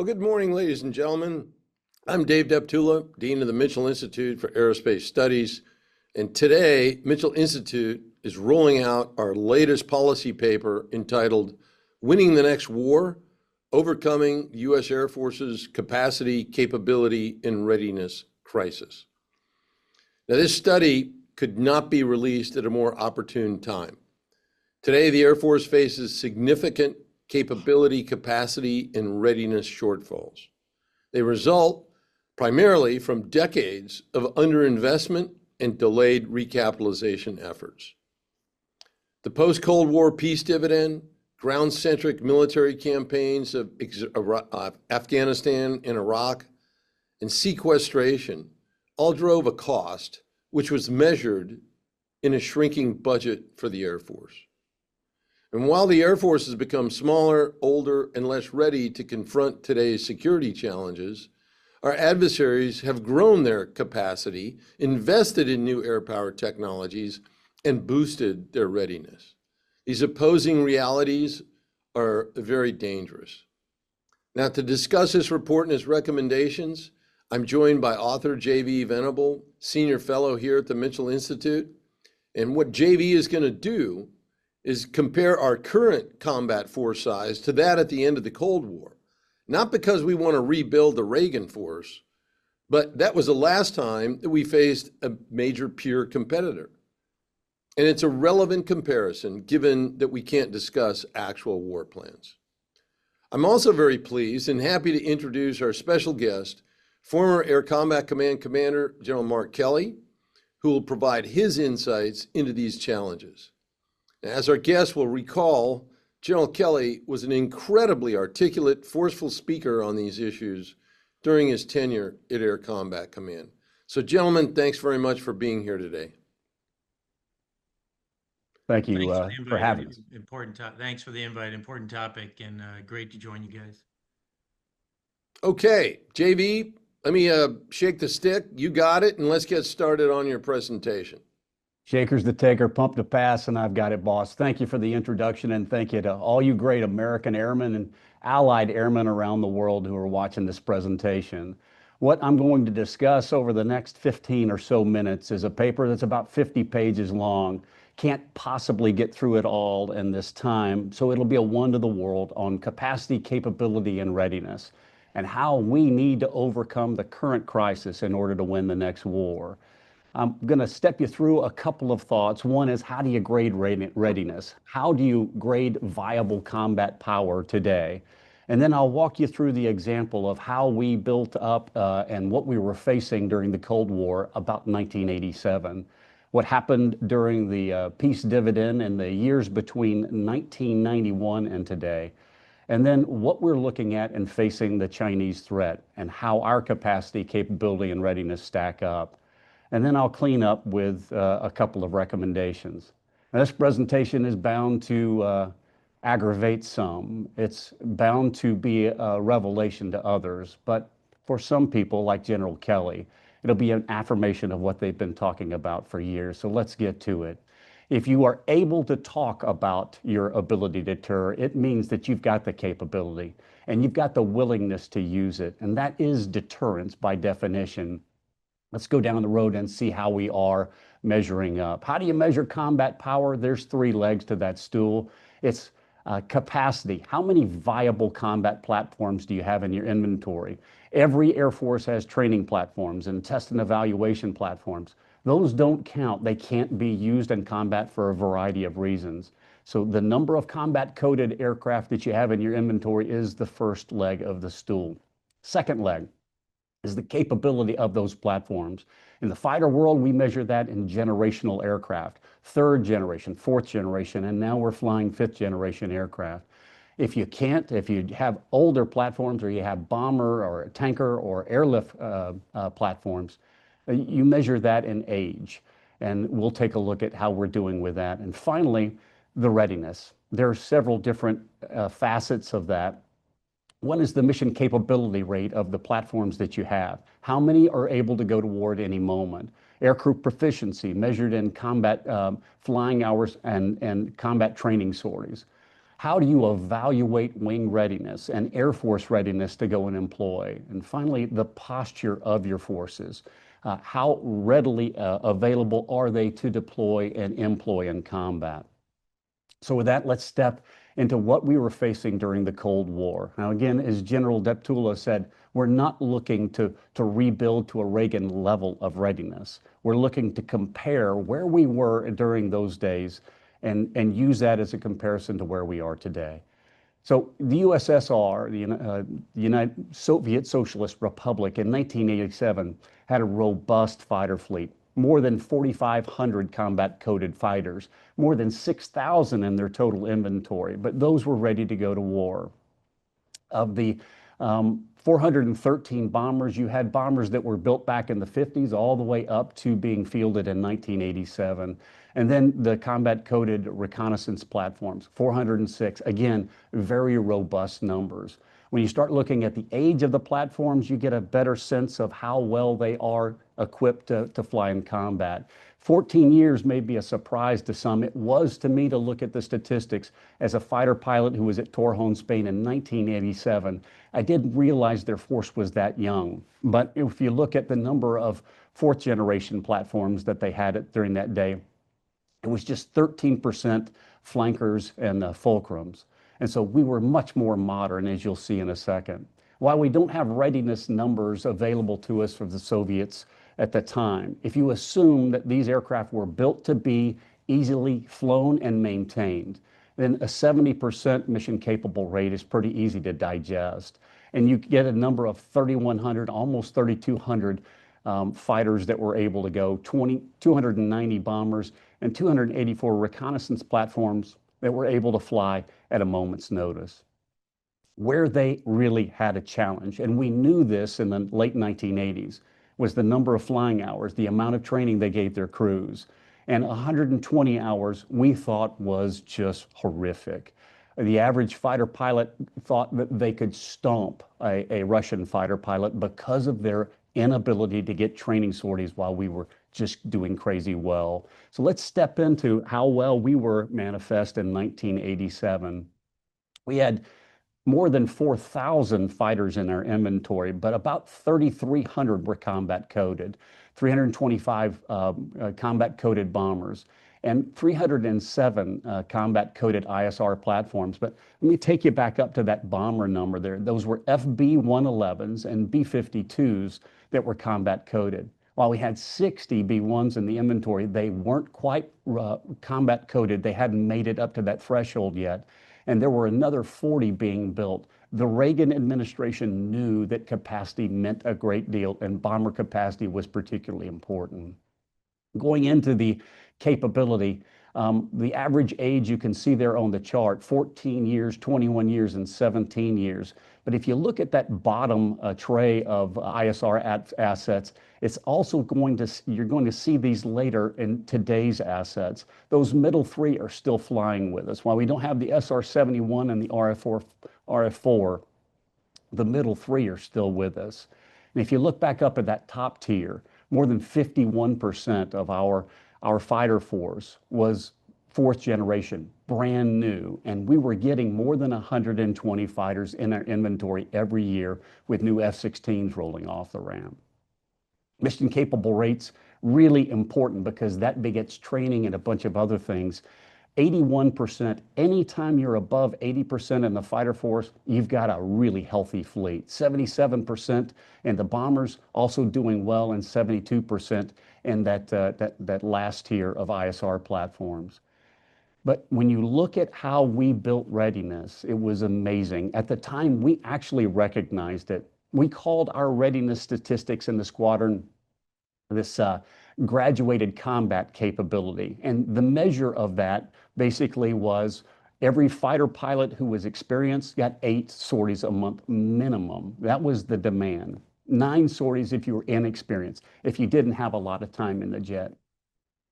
Well, good morning, ladies and gentlemen. I'm Dave Deptula, Dean of the Mitchell Institute for Aerospace Studies. And today, Mitchell Institute is rolling out our latest policy paper entitled Winning the Next War, Overcoming the U.S. Air Force's Capacity, Capability, and Readiness Crisis. Now, this study could not be released at a more opportune time. Today, the Air Force faces significant capability, capacity, and readiness shortfalls. They result primarily from decades of underinvestment and delayed recapitalization efforts. The post-Cold War peace dividend, ground-centric military campaigns of Afghanistan and Iraq, and sequestration all drove a cost which was measured in a shrinking budget for the Air Force. And while the Air Force has become smaller, older, and less ready to confront today's security challenges, our adversaries have grown their capacity, invested in new air power technologies, and boosted their readiness. These opposing realities are very dangerous. Now, to discuss this report and its recommendations, I'm joined by author J.V. Venable, Senior Fellow here at the Mitchell Institute. And what J.V. is going to do is compare our current combat force size to that at the end of the Cold War. Not because we want to rebuild the Reagan force, but that was the last time that we faced a major peer competitor. And it's a relevant comparison given that we can't discuss actual war plans. I'm also very pleased and happy to introduce our special guest, former Air Combat Command Commander General Mark Kelly, who will provide his insights into these challenges. As our guest will recall, General Kelly was an incredibly articulate, forceful speaker on these issues during his tenure at Air Combat Command. So gentlemen, thanks very much for being here today. Thank you for having us. Thanks for the invite. Important topic, and great to join you guys. Okay, JV, let me shake the stick. You got it, and let's get started on your presentation. Shaker's the taker, pump to pass, and I've got it, boss. Thank you for the introduction, and thank you to all you great American airmen and allied airmen around the world who are watching this presentation. What I'm going to discuss over the next 15 or so minutes is a paper that's about 50 pages long. Can't possibly get through it all in this time, so it'll be a one to the world on capacity, capability, and readiness, and how we need to overcome the current crisis in order to win the next war. I'm going to step you through a couple of thoughts. One is, how do you grade readiness? How do you grade viable combat power today? And then I'll walk you through the example of how we built up and what we were facing during the Cold War about 1987. What happened during the peace dividend in the years between 1991 and today. And then what we're looking at in facing the Chinese threat and how our capacity, capability, and readiness stack up. And then I'll clean up with a couple of recommendations. Now, this presentation is bound to aggravate some. It's bound to be a revelation to others. But for some people, like General Kelly, it'll be an affirmation of what they've been talking about for years. So let's get to it. If you are able to talk about your ability to deter, it means that you've got the capability and you've got the willingness to use it. And that is deterrence by definition. Let's go down the road and see how we are measuring up. How do you measure combat power? There's three legs to that stool. It's capacity. How many viable combat platforms do you have in your inventory? Every Air Force has training platforms and test and evaluation platforms. Those don't count. They can't be used in combat for a variety of reasons. So the number of combat-coded aircraft that you have in your inventory is the first leg of the stool. Second leg is the capability of those platforms. In the fighter world, we measure that in generational aircraft, third generation, fourth generation, and now we're flying fifth generation aircraft. If you have older platforms or you have bomber or tanker or airlift platforms, you measure that in age. And we'll take a look at how we're doing with that. And finally, the readiness. There are several different facets of that. One is the mission capability rate of the platforms that you have. How many are able to go to war at any moment? Aircrew proficiency measured in combat flying hours and combat training sorties. How do you evaluate wing readiness and Air Force readiness to go and employ? And finally, the posture of your forces. How readily available are they to deploy and employ in combat? So with that, let's step into what we were facing during the Cold War. Now, again, as General Deptula said, we're not looking to rebuild to a Reagan level of readiness. We're looking to compare where we were during those days and use that as a comparison to where we are today. So the USSR, the United Soviet Socialist Republic in 1987 had a robust fighter fleet, more than 4,500 combat-coded fighters, more than 6,000 in their total inventory, but those were ready to go to war. Of the 413 bombers, you had bombers that were built back in the 50s all the way up to being fielded in 1987. And then the combat-coded reconnaissance platforms, 406, again, very robust numbers. When you start looking at the age of the platforms, you get a better sense of how well they are equipped to fly in combat. 14 years may be a surprise to some. It was to me to look at the statistics. As a fighter pilot who was at Torrejon, Spain in 1987, I didn't realize their force was that young. But if you look at the number of fourth generation platforms that they had during that day, it was just 13% flankers and fulcrums. And so we were much more modern, as you'll see in a second. While we don't have readiness numbers available to us from the Soviets at the time, if you assume that these aircraft were built to be easily flown and maintained, then a 70% mission capable rate is pretty easy to digest. And you get a number of 3,100, almost 3,200 fighters that were able to go, 290 bombers, and 284 reconnaissance platforms that were able to fly at a moment's notice. Where they really had a challenge, and we knew this in the late 1980s, was the number of flying hours, the amount of training they gave their crews. And 120 hours we thought was just horrific. The average fighter pilot thought that they could stomp a Russian fighter pilot because of their inability to get training sorties while we were just doing crazy well. So let's step into how well we were manifest in 1987. We had more than 4,000 fighters in our inventory, but about 3,300 were combat coded, 325 combat coded bombers, and 307 combat coded ISR platforms. But let me take you back up to that bomber number there. Those were FB-111s and B-52s that were combat coded. While we had 60 B-1s in the inventory, they weren't quite combat coded. They hadn't made it up to that threshold yet. And there were another 40 being built. The Reagan administration knew that capacity meant a great deal, and bomber capacity was particularly important. Going into the capability, the average age you can see there on the chart, 14 years, 21 years, and 17 years. But if you look at that bottom tray of ISR assets, it's also you're going to see these later in today's assets. Those middle three are still flying with us. While we don't have the SR-71 and the RF-4, the middle three are still with us. And if you look back up at that top tier, more than 51% of our fighter force was fourth generation, brand new, and we were getting more than 120 fighters in our inventory every year with new F-16s rolling off the ramp. Mission capable rates, really important because that begets training and a bunch of other things. 81%, anytime you're above 80% in the fighter force, you've got a really healthy fleet. 77% in the bombers, also doing well, and 72% in that last tier of ISR platforms. But when you look at how we built readiness, it was amazing. At the time, we actually recognized it. We called our readiness statistics in the squadron this graduated combat capability. And the measure of that basically was every fighter pilot who was experienced got 8 sorties a month minimum. That was the demand. 9 sorties if you were inexperienced, if you didn't have a lot of time in the jet.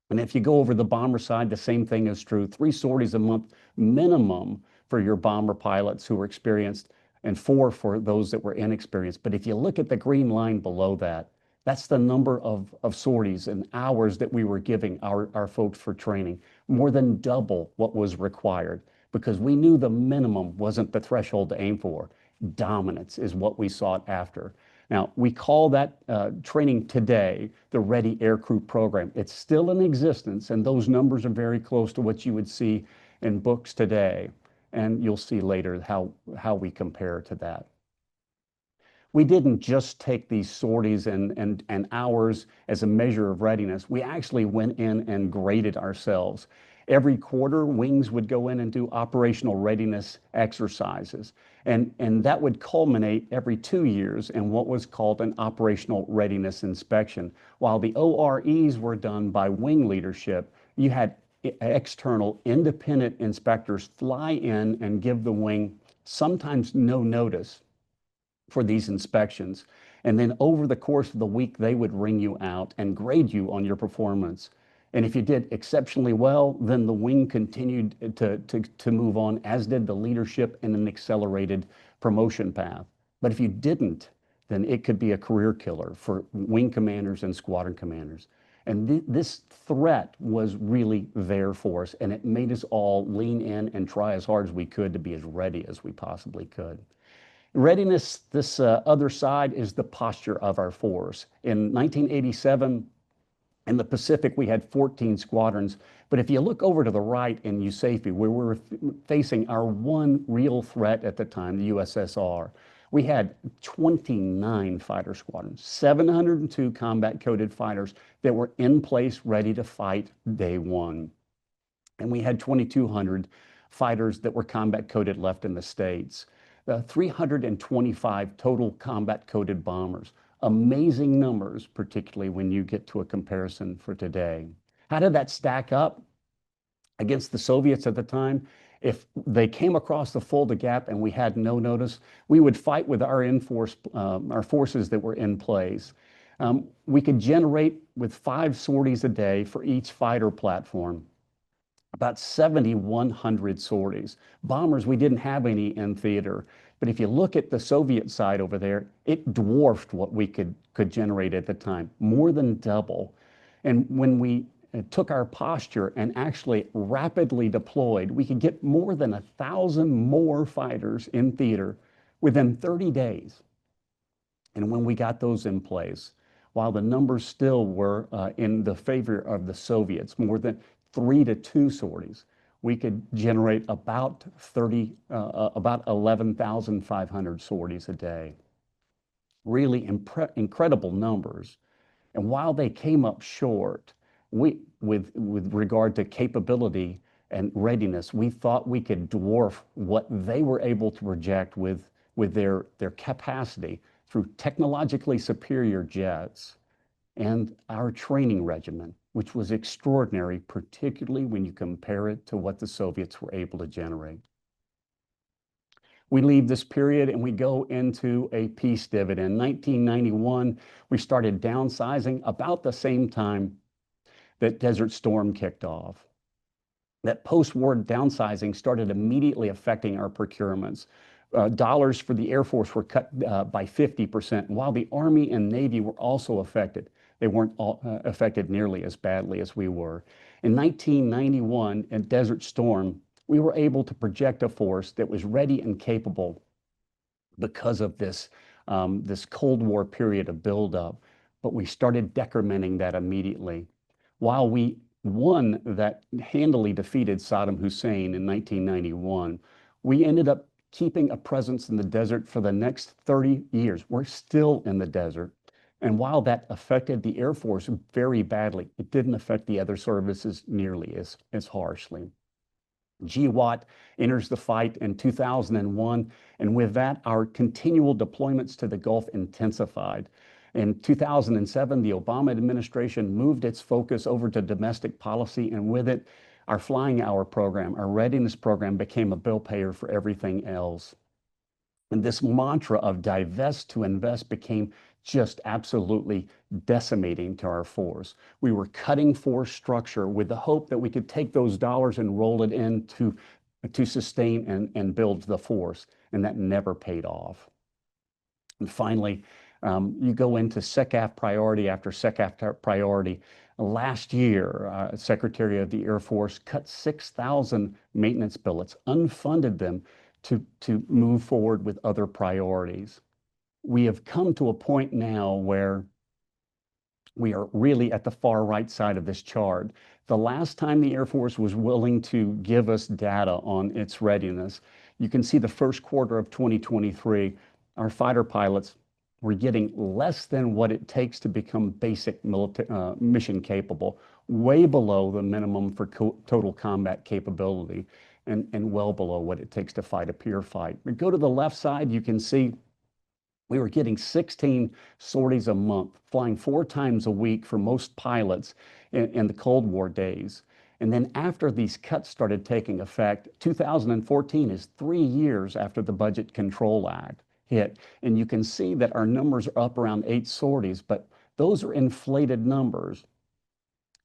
And if you go over the bomber side, the same thing is true. 3 sorties a month minimum for your bomber pilots who were experienced, and 4 for those that were inexperienced. But if you look at the green line below that, that's the number of sorties and hours that we were giving our folks for training, more than double what was required. because we knew the minimum wasn't the threshold to aim for. Dominance is what we sought after. Now, we call that training today the Ready Aircrew Program. It's still in existence, and those numbers are very close to what you would see in books today. And you'll see later how we compare to that. We didn't just take these sorties and hours as a measure of readiness. We actually went in and graded ourselves. Every quarter, wings would go in and do operational readiness exercises. And that would culminate every 2 years in what was called an operational readiness inspection. While the OREs were done by wing leadership, you had external independent inspectors fly in and give the wing sometimes no notice for these inspections. And then over the course of the week, they would ring you out and grade you on your performance. And if you did exceptionally well, then the wing continued to move on, as did the leadership in an accelerated promotion path. But if you didn't, then it could be a career killer for wing commanders and squadron commanders. And this threat was really there for us, and it made us all lean in and try as hard as we could to be as ready as we possibly could. Readiness, this other side, is the posture of our force. In 1987, in the Pacific, we had 14 squadrons. But if you look over to the right in USAFE, where we were facing our one real threat at the time, the USSR, we had 29 fighter squadrons, 702 combat-coded fighters that were in place ready to fight day one. And we had 2,200 fighters that were combat-coded left in the States. 325 total combat-coded bombers. Amazing numbers, particularly when you get to a comparison for today. How did that stack up against the Soviets at the time? If they came across the Fulda Gap and we had no notice, we would fight with our forces that were in place. We could generate, with 5 sorties a day for each fighter platform, about 7,100 sorties. Bombers, we didn't have any in theater. But if you look at the Soviet side over there, it dwarfed what we could generate at the time, more than double. And when we took our posture and actually rapidly deployed, we could get more than 1,000 more fighters in theater within 30 days. And when we got those in place, while the numbers still were in the favor of the Soviets, more than 3 to 2 sorties, we could generate about 11,500 sorties a day. Really incredible numbers. And while they came up short, with regard to capability and readiness, we thought we could dwarf what they were able to project with their capacity through technologically superior jets and our training regimen, which was extraordinary, particularly when you compare it to what the Soviets were able to generate. We leave this period and we go into a peace dividend. In 1991, we started downsizing about the same time that Desert Storm kicked off. That post-war downsizing started immediately affecting our procurements. Dollars for the Air Force were cut by 50%, while the Army and Navy were also affected. They weren't affected nearly as badly as we were. In 1991, in Desert Storm, we were able to project a force that was ready and capable because of this Cold War period of buildup, but we started decrementing that immediately. While we won that handily defeated Saddam Hussein in 1991, we ended up keeping a presence in the desert for the next 30 years. We're still in the desert. And while that affected the Air Force very badly, it didn't affect the other services nearly as harshly. GWAT enters the fight in 2001, and with that, our continual deployments to the Gulf intensified. In 2007, the Obama administration moved its focus over to domestic policy, and with it, our flying hour program, our readiness program, became a bill payer for everything else. And this mantra of divest to invest became just absolutely decimating to our force. We were cutting force structure with the hope that we could take those dollars and roll it in to sustain and build the force, and that never paid off. And finally, You go into SECAF priority after SECAF priority. Last year, Secretary of the Air Force cut 6,000 maintenance billets, unfunded them to move forward with other priorities. We have come to a point now where we are really at the far right side of this chart. The last time the Air Force was willing to give us data on its readiness, you can see the first quarter of 2023, our fighter pilots were getting less than what it takes to become basic mission capable, way below the minimum for total combat capability, and well below what it takes to fight a peer fight. But go to the left side, you can see we were getting 16 sorties a month, flying 4 times a week for most pilots in the Cold War days. And then after these cuts started taking effect, 2014 is 3 years after the Budget Control Act hit. And you can see that our numbers are up around 8 sorties, but those are inflated numbers.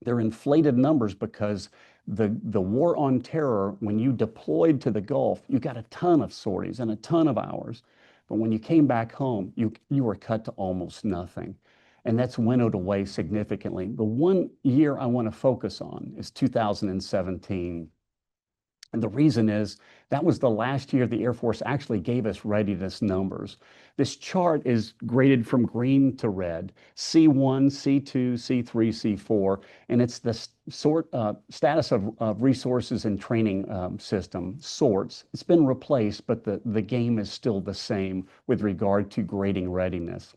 They're inflated numbers because the war on terror, when you deployed to the Gulf, you got a ton of sorties and a ton of hours. But when you came back home, you were cut to almost nothing. And that's winnowed away significantly. The one year I want to focus on is 2017. And the reason is that was the last year the Air Force actually gave us readiness numbers. This chart is graded from green to red, C1, C2, C3, C4, and it's the status of resources and training system, SORTS. It's been replaced, but the game is still the same with regard to grading readiness.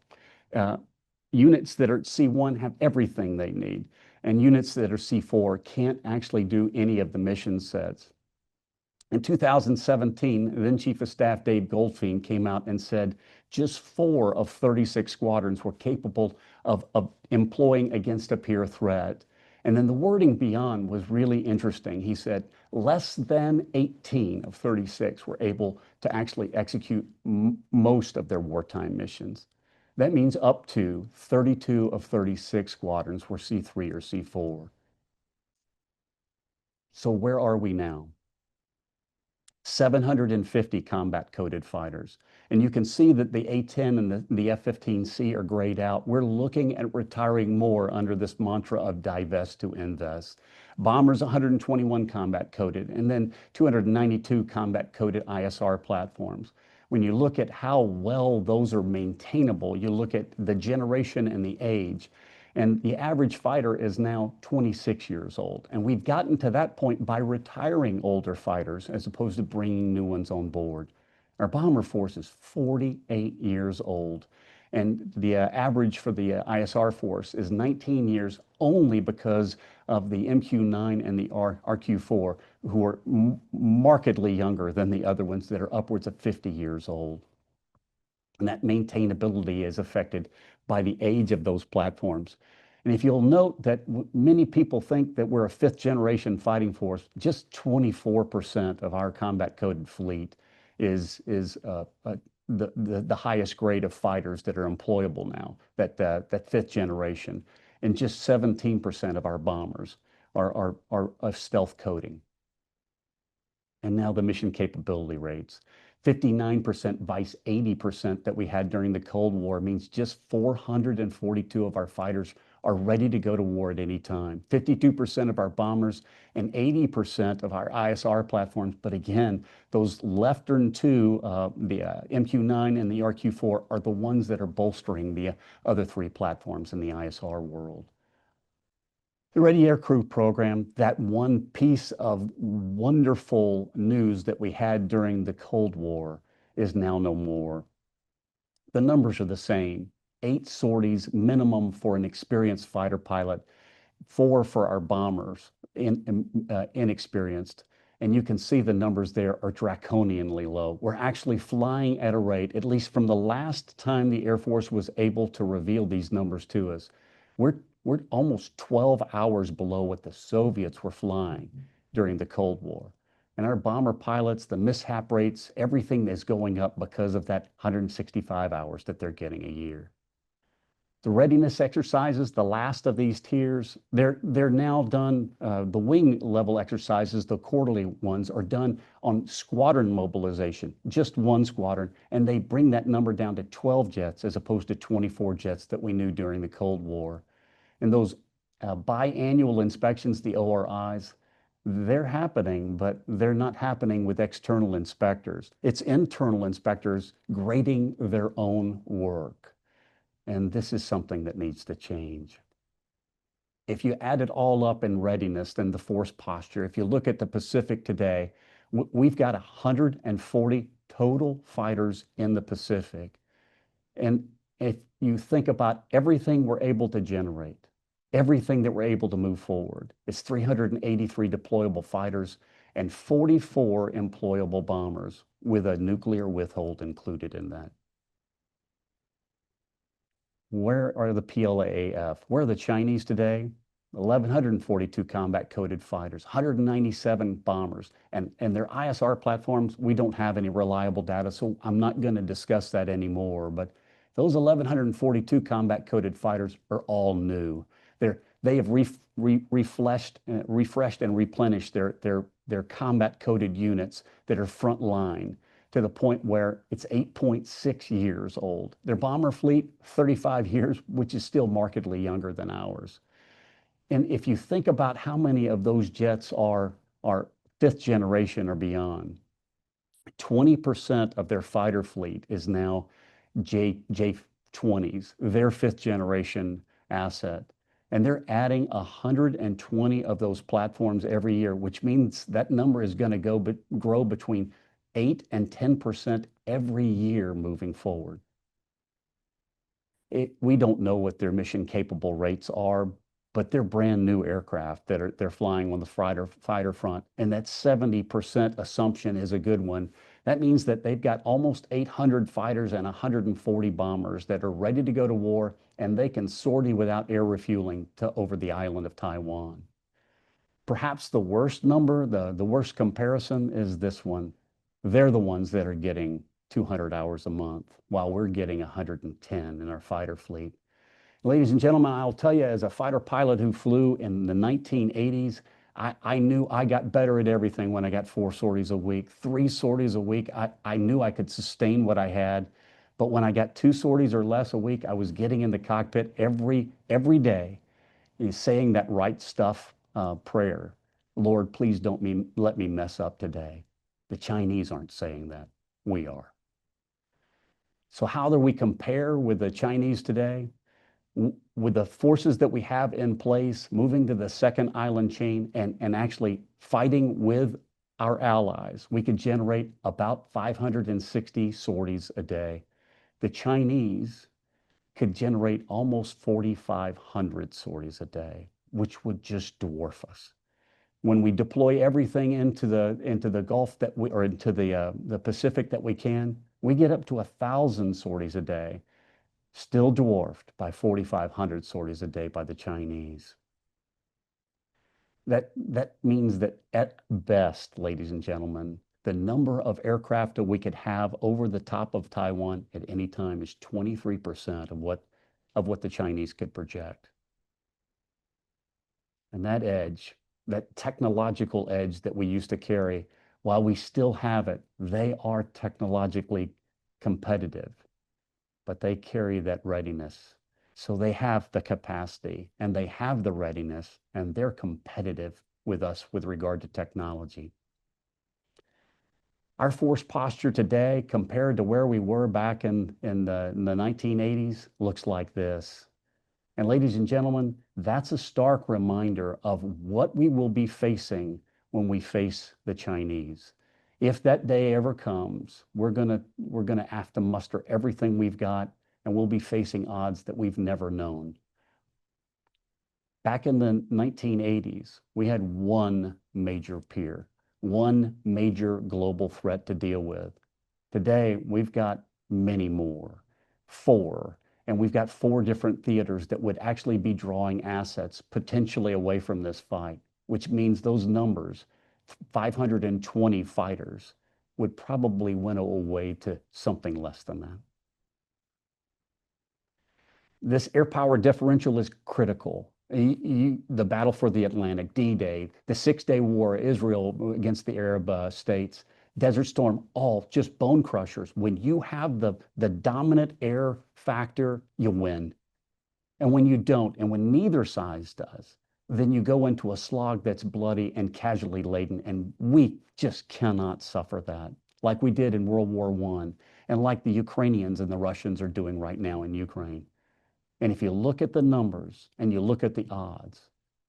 Units that are C1 have everything they need, and units that are C4 can't actually do any of the mission sets. In 2017, then Chief of Staff Dave Goldfein came out and said just 4 of 36 squadrons were capable of employing against a peer threat. And then the wording beyond was really interesting. He said less than 18 of 36 were able to actually execute most of their wartime missions. That means up to 32 of 36 squadrons were C3 or C4. So where are we now? 750 combat-coded fighters. And you can see that the A-10 and the F-15C are grayed out. We're looking at retiring more under this mantra of divest to invest. Bombers, 121 combat-coded, and then 292 combat-coded ISR platforms. When you look at how well those are maintainable, you look at the generation and the age, and the average fighter is now 26 years old. And we've gotten to that point by retiring older fighters as opposed to bringing new ones on board. Our bomber force is 48 years old. And the average for the ISR force is 19 years only because of the MQ-9 and the RQ-4, who are markedly younger than the other ones that are upwards of 50 years old. And that maintainability is affected by the age of those platforms. And if you'll note that many people think that we're a 5th generation fighting force, just 24% of our combat coded fleet is the highest grade of fighters that are employable now, that 5th generation. And just 17% of our bombers are of stealth coding. And now the mission capability rates. 59% vice 80% that we had during the Cold War means just 442 of our fighters are ready to go to war at any time. 52% of our bombers and 80% of our ISR platforms. But again, those Leftern 2, the MQ-9 and the RQ-4 are the ones that are bolstering the other 3 platforms in the ISR world. The Ready Aircrew program, that one piece of wonderful news that we had during the Cold War, is now no more. The numbers are the same. 8 sorties minimum for an experienced fighter pilot, 4 for our bombers, inexperienced. And you can see the numbers there are draconianly low. We're actually flying at a rate, at least from the last time the Air Force was able to reveal these numbers to us, we're almost 12 hours below what the Soviets were flying during the Cold War. And our bomber pilots, the mishap rates, everything is going up because of that 165 hours that they're getting a year. The readiness exercises, the last of these tiers, they're now done. The wing level exercises, the quarterly ones, are done on squadron mobilization, just one squadron, and they bring that number down to 12 jets as opposed to 24 jets that we knew during the Cold War. And those biannual inspections, the ORIs, they're happening, but they're not happening with external inspectors. It's internal inspectors grading their own work. And this is something that needs to change. If you add it all up in readiness, then the force posture, if you look at the Pacific today, we've got 140 total fighters in the Pacific. And if you think about everything we're able to generate, everything that we're able to move forward, it's 383 deployable fighters and 44 employable bombers with a nuclear withhold included in that. Where are the PLAAF? Where are the Chinese today? 1,142 combat-coded fighters, 197 bombers, and their ISR platforms, we don't have any reliable data, so I'm not going to discuss that anymore. But those 1,142 combat-coded fighters are all new. They have refreshed and replenished their combat-coded units that are frontline, to the point where it's 8.6 years old. Their bomber fleet, 35 years, which is still markedly younger than ours. And if you think about how many of those jets are fifth generation or beyond, 20% of their fighter fleet is now J-20s, their fifth generation asset. And they're adding 120 of those platforms every year, which means that number is going to grow between 8 and 10% every year moving forward. We don't know what their mission capable rates are, but they're brand new aircraft that they're flying on the fighter front. And that 70% assumption is a good one. That means that they've got almost 800 fighters and 140 bombers that are ready to go to war, and they can sortie without air refueling over the island of Taiwan. Perhaps the worst number, the worst comparison is this one. They're the ones that are getting 200 hours a month, while we're getting 110 in our fighter fleet. Ladies and gentlemen, I'll tell you, as a fighter pilot who flew in the 1980s, I knew I got better at everything when I got 4 sorties a week, 3 sorties a week. I knew I could sustain what I had. But when I got 2 sorties or less a week, I was getting in the cockpit every day, saying that right stuff prayer. Lord, please don't let me mess up today. The Chinese aren't saying that. We are. So how do we compare with the Chinese today? With the forces that we have in place, moving to the second island chain and actually fighting with our allies, we could generate about 560 sorties a day. The Chinese could generate almost 4,500 sorties a day, which would just dwarf us. When we deploy everything into the Gulf or into the Pacific that we can, we get up to 1,000 sorties a day, still dwarfed by 4,500 sorties a day by the Chinese. That means that at best, ladies and gentlemen, the number of aircraft that we could have over the top of Taiwan at any time is 23% of what the Chinese could project. And that edge, that technological edge that we used to carry, while we still have it, they are technologically competitive, but they carry that readiness. So they have the capacity and they have the readiness, and they're competitive with us with regard to technology. Our force posture today compared to where we were back in the 1980s looks like this. And ladies and gentlemen, that's a stark reminder of what we will be facing when we face the Chinese. If that day ever comes, we're gonna have to muster everything we've got, and we'll be facing odds that we've never known. Back in the 1980s, we had one major peer, one major global threat to deal with. Today, we've got many more, 4. And we've got 4 different theaters that would actually be drawing assets potentially away from this fight, which means those numbers, 520 fighters, would probably winnow away to something less than that. This air power differential is critical. The battle for the Atlantic, D-Day, the Six-Day War, Israel against the Arab states, Desert Storm, all just bone crushers. When you have the dominant air factor, you win. And when you don't, and when neither side does, then you go into a slog that's bloody and casualty laden. And we just cannot suffer that like we did in World War I and like the Ukrainians and the Russians are doing right now in Ukraine. And if you look at the numbers and you look at the odds,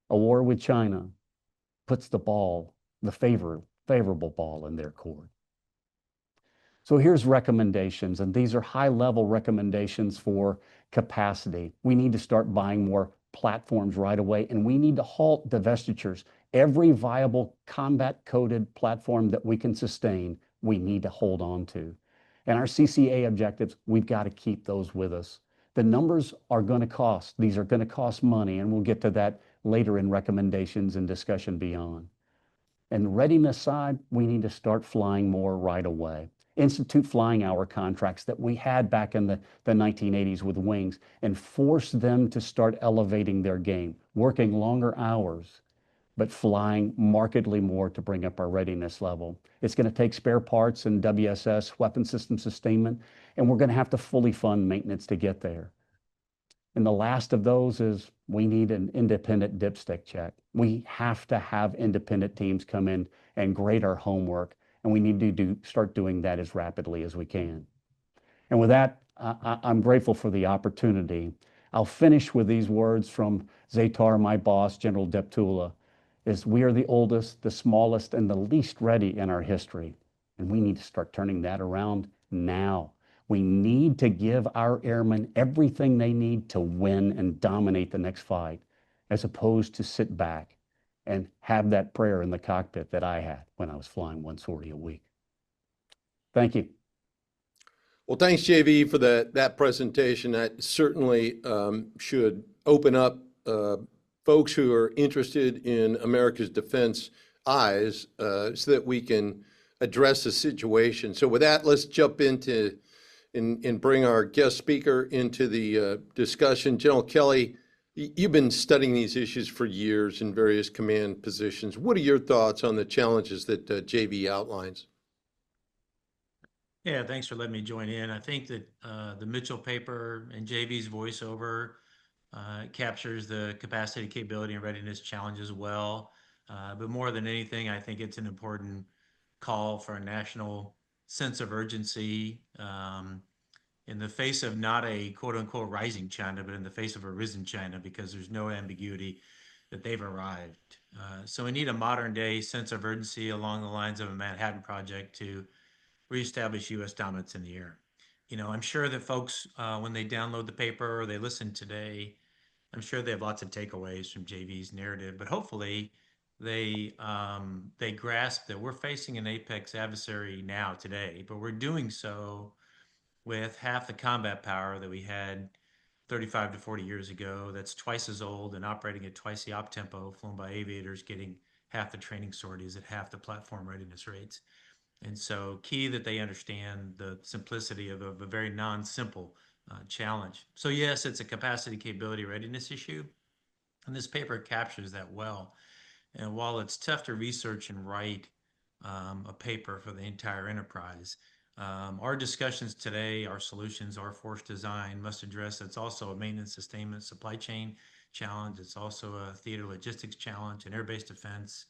a war with China puts the ball, the favorable ball in their court. So here's recommendations, and these are high-level recommendations for capacity. We need to start buying more platforms right away, and we need to halt divestitures. Every viable combat-coded platform that we can sustain, we need to hold on to. And our CCA objectives, we've got to keep those with us. The numbers are going to cost. These are going to cost money, and we'll get to that later in recommendations and discussion beyond. And the readiness side, we need to start flying more right away. Institute flying hour contracts that we had back in the 1980s with wings and force them to start elevating their game, working longer hours, but flying markedly more to bring up our readiness level. It's going to take spare parts and WSS, weapon system sustainment, and we're going to have to fully fund maintenance to get there. And the last of those is we need an independent dipstick check. We have to have independent teams come in and grade our homework, and we need to start doing that as rapidly as we can. And with that, I'm grateful for the opportunity. I'll finish with these words from Zatar, my boss, General Deptula, is we are the oldest, the smallest, and the least ready in our history. And we need to start turning that around now. We need to give our airmen everything they need to win and dominate the next fight, as opposed to sit back and have that prayer in the cockpit that I had when I was flying one sortie a week. Thank you. Well, thanks, JV, for that presentation. That certainly should open up folks who are interested in America's defense eyes so that we can address the situation. So with that, let's jump into and bring our guest speaker into the discussion. General Kelly, you've been studying these issues for years in various command positions. What are your thoughts on the challenges that JV outlines? Yeah, thanks for letting me join in. I think that the Mitchell paper and JV's voiceover captures the capacity, capability, and readiness challenges well. But more than anything, I think it's an important call for a national sense of urgency in the face of not a quote unquote rising China, but in the face of a risen China, because there's no ambiguity that they've arrived. So we need a modern day sense of urgency along the lines of a Manhattan Project to reestablish U.S. dominance in the air. You know, I'm sure that folks, when they download the paper or they listen today, I'm sure they have lots of takeaways from JV's narrative, but hopefully they grasp that we're facing an apex adversary now today, but we're doing so with half the combat power that we had 35 to 40 years ago. That's twice as old and operating at twice the op tempo, flown by aviators, getting half the training sorties at half the platform readiness rates. And so key that they understand the simplicity of a very non-simple challenge. So yes, it's a capacity, capability, readiness issue. And this paper captures that well. And while it's tough to research and write a paper for the entire enterprise, our discussions today, our solutions, our force design must address it's also a maintenance, sustainment, supply chain challenge. It's also a theater logistics challenge, an air-based defense,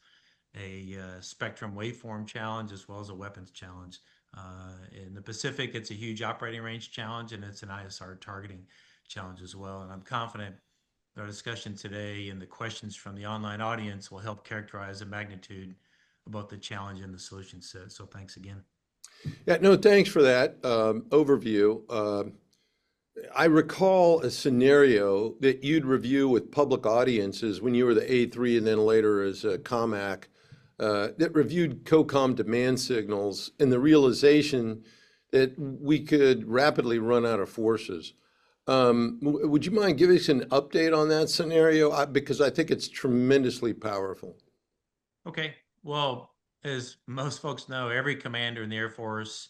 a spectrum waveform challenge, as well as a weapons challenge. In the Pacific, it's a huge operating range challenge, and it's an ISR targeting challenge as well. And I'm confident our discussion today and the questions from the online audience will help characterize the magnitude of both the challenge and the solution set. So thanks again. Yeah, no, thanks for that overview. I recall a scenario that you'd review with public audiences when you were the A3 and then later as a COMAC that reviewed COCOM demand signals and the realization that we could rapidly run out of forces. Would you mind giving us an update on that scenario? Because I think it's tremendously powerful. Okay. Well, as most folks know, every commander in the Air Force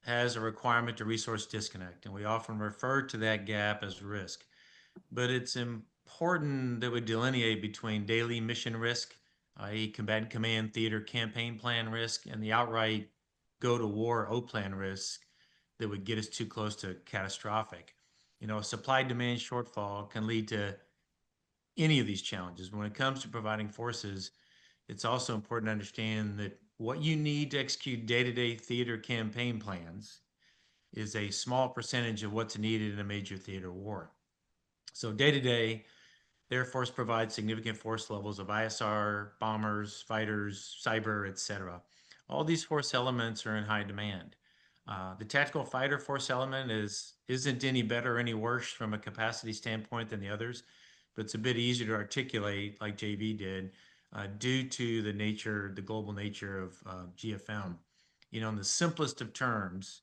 has a requirement to resource disconnect, and we often refer to that gap as risk. but it's important that we delineate between daily mission risk, i.e. combatant command theater campaign plan risk, and the outright go to war O-plan risk that would get us too close to catastrophic. You know, a supply demand shortfall can lead to any of these challenges. When it comes to providing forces, it's also important to understand that what you need to execute day-to-day theater campaign plans is a small percentage of what's needed in a major theater war. So day-to-day, the Air Force provides significant force levels of ISR, bombers, fighters, cyber, etc. All these force elements are in high demand. The tactical fighter force element isn't any better or any worse from a capacity standpoint than the others, but it's a bit easier to articulate, like JV did, due to the global nature of GFM. You know, in the simplest of terms,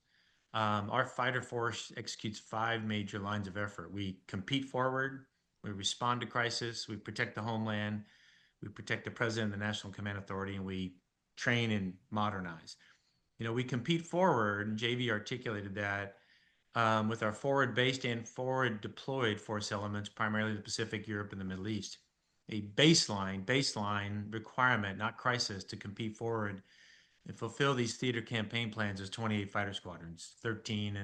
our fighter force executes 5 major lines of effort. We compete forward, we respond to crisis, we protect the homeland, we protect the president and the National Command Authority, and we train and modernize. You know, we compete forward, and JV articulated that with our forward-based and forward-deployed force elements, primarily the Pacific, Europe, and the Middle East. A baseline requirement, not crisis, to compete forward and fulfill these theater campaign plans is 28 fighter squadrons, 13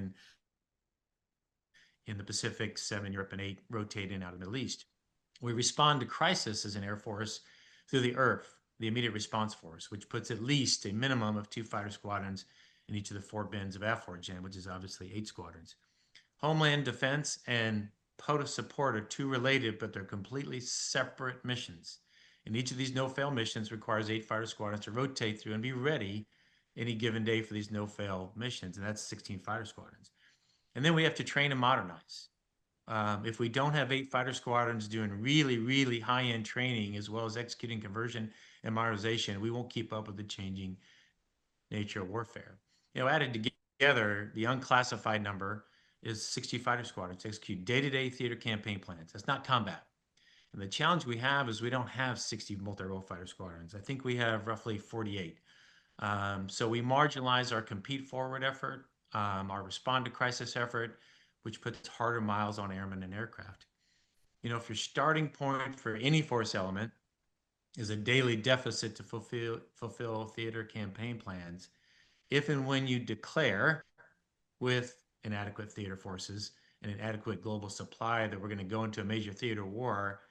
in the Pacific, 7 in Europe, and 8 rotating out of the Middle East. We respond to crisis as an Air Force through the IRF, the Immediate Response Force, which puts at least a minimum of 2 fighter squadrons in each of the 4 bins of AFORGEN, which is obviously 8 squadrons. Homeland Defense and POTUS support are 2 related, but they're completely separate missions. And each of these no-fail missions requires 8 fighter squadrons to rotate through and be ready any given day for these no-fail missions, and that's 16 fighter squadrons. And then we have to train and modernize. If we don't have 8 fighter squadrons doing really, really high-end training, as well as executing conversion and modernization, we won't keep up with the changing nature of warfare. You know, added together, the unclassified number is 60 fighter squadrons to execute day-to-day theater campaign plans. That's not combat. And the challenge we have is we don't have 60 multi-role fighter squadrons. I think we have roughly 48. So we marginalize our compete forward effort, our respond to crisis effort, which puts harder miles on airmen and aircraft. You know, if your starting point for any force element is a daily deficit to fulfill theater campaign plans, if and when you declare with inadequate theater forces and an adequate global supply that we're going to go into a major theater war,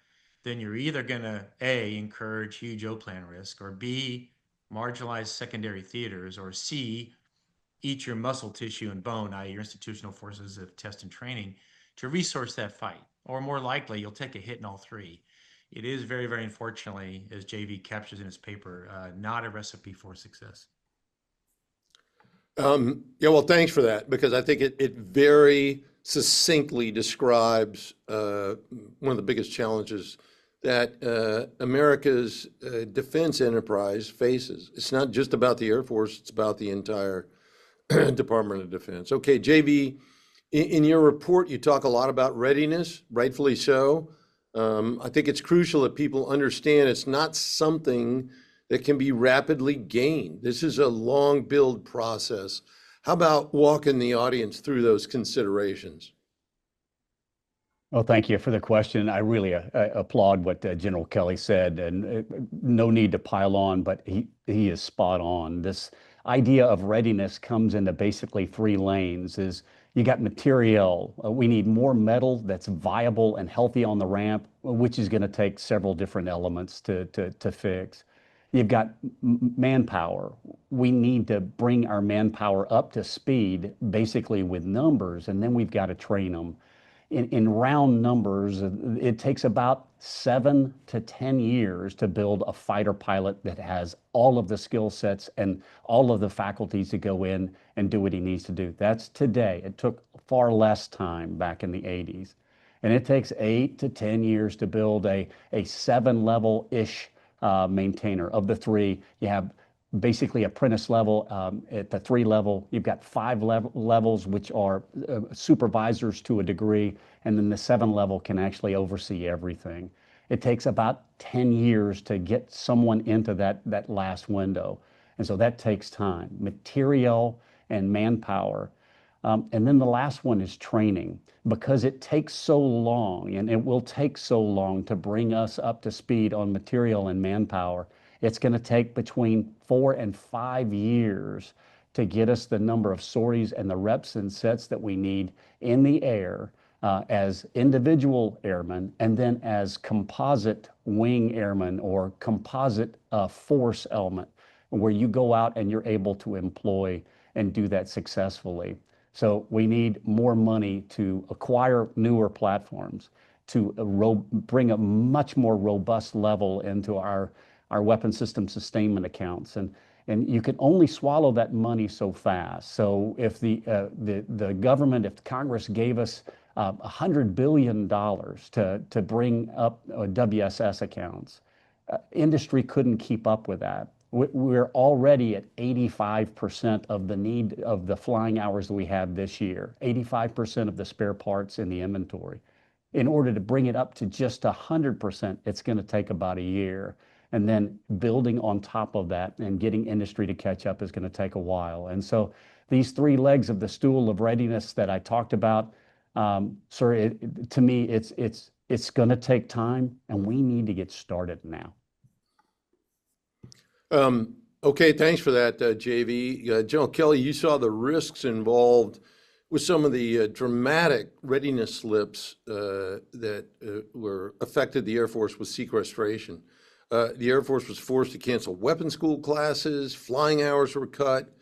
then you're either going to A, encourage huge O-plan risk, or B, marginalize secondary theaters, or C, eat your muscle tissue and bone, i.e. your institutional forces of test and training, to resource that fight. Or more likely, you'll take a hit in all 3. It is very, very unfortunately, as JV captures in his paper, not a recipe for success. Yeah, well, thanks for that, because I think it very succinctly describes one of the biggest challenges that America's defense enterprise faces. It's not just about the Air Force, it's about the entire Department of Defense. Okay, JV, in your report, you talk a lot about readiness, rightfully so. I think it's crucial that people understand it's not something that can be rapidly gained. This is a long build process. How about walking the audience through those considerations? Well, thank you for the question. I really applaud what General Kelly said, and no need to pile on, but he is spot on. This idea of readiness comes into basically 3 lanes. Is you got material. We need more metal that's viable and healthy on the ramp, which is going to take several different elements to fix. You've got manpower. We need to bring our manpower up to speed, basically with numbers, and then we've got to train them. In round numbers, it takes about 7 to 10 years to build a fighter pilot that has all of the skill sets and all of the faculties to go in and do what he needs to do. That's today. It took far less time back in the 80s. And it takes 8 to 10 years to build a 7-level-ish maintainer. Of the 3, you have basically apprentice level. At the 3 level, you've got 5 levels, which are supervisors to a degree, and then the 7 level can actually oversee everything. It takes about 10 years to get someone into that last window. And so that takes time. Material and manpower. And then the last one is training, because it takes so long, and it will take so long to bring us up to speed on material and manpower. It's going to take between 4 and 5 years to get us the number of sorties and the reps and sets that we need in the air as individual airmen, and then as composite wing airmen or composite force element, where you go out and you're able to employ and do that successfully. So we need more money to acquire newer platforms, to bring a much more robust level into our weapon system sustainment accounts. And you can only swallow that money so fast. So if the government, if Congress gave us $100 billion to bring up WSS accounts, industry couldn't keep up with that. We're already at 85% of the need of the flying hours that we have this year, 85% of the spare parts in the inventory. In order to bring it up to just 100%, it's going to take about a year. And then building on top of that and getting industry to catch up is going to take a while. And so these 3 legs of the stool of readiness that I talked about, sir, to me, it's going to take time, and we need to get started now. Okay, thanks for that, JV. General Kelly, you saw the risks involved with some of the dramatic readiness slips that were affected the Air Force with sequestration. The Air Force was forced to cancel weapon school classes, flying hours were cut,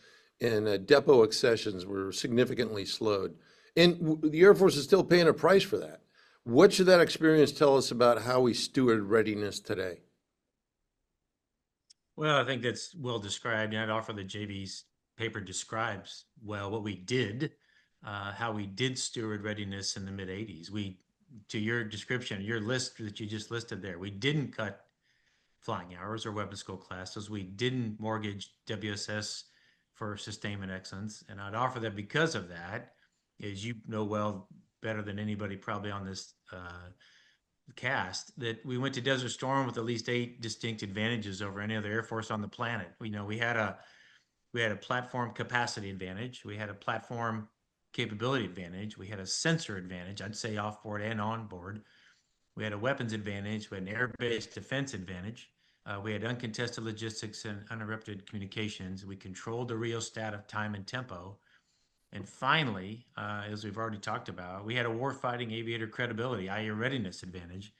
and depot accessions were significantly slowed. And the Air Force is still paying a price for that. What should that experience tell us about how we steward readiness today? Well, I think that's well described, and I'd offer that JV's paper describes well what we did, how we did steward readiness in the mid-'80s. To your description, your list that you just listed there, we didn't cut flying hours or weapon school classes. We didn't mortgage WSS for sustainment excellence. And I'd offer that because of that, as you know well, better than anybody probably on this cast, that we went to Desert Storm with at least 8 distinct advantages over any other Air Force on the planet. We had a platform capacity advantage. We had a platform capability advantage. We had a sensor advantage, I'd say off-board and on-board. We had a weapons advantage. We had an air-based defense advantage. We had uncontested logistics and uninterrupted communications. We controlled the rheostat of time and tempo. And finally, as we've already talked about, we had a warfighting aviator credibility, i.e. a readiness advantage